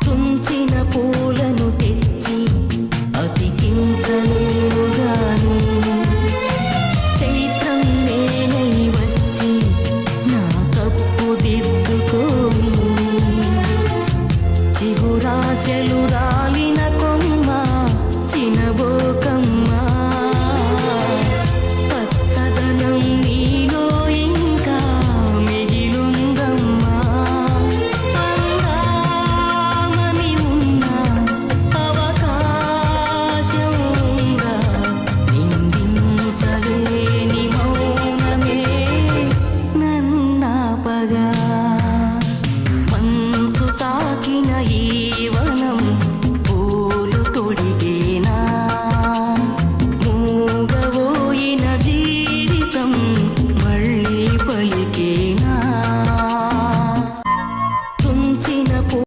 తుంచిన పూలను తెచ్చి అతికించలేనుగాను. చైత్రం నేనై వచ్చి నా తప్పు దిద్దుకోను. చిగురాశలు రా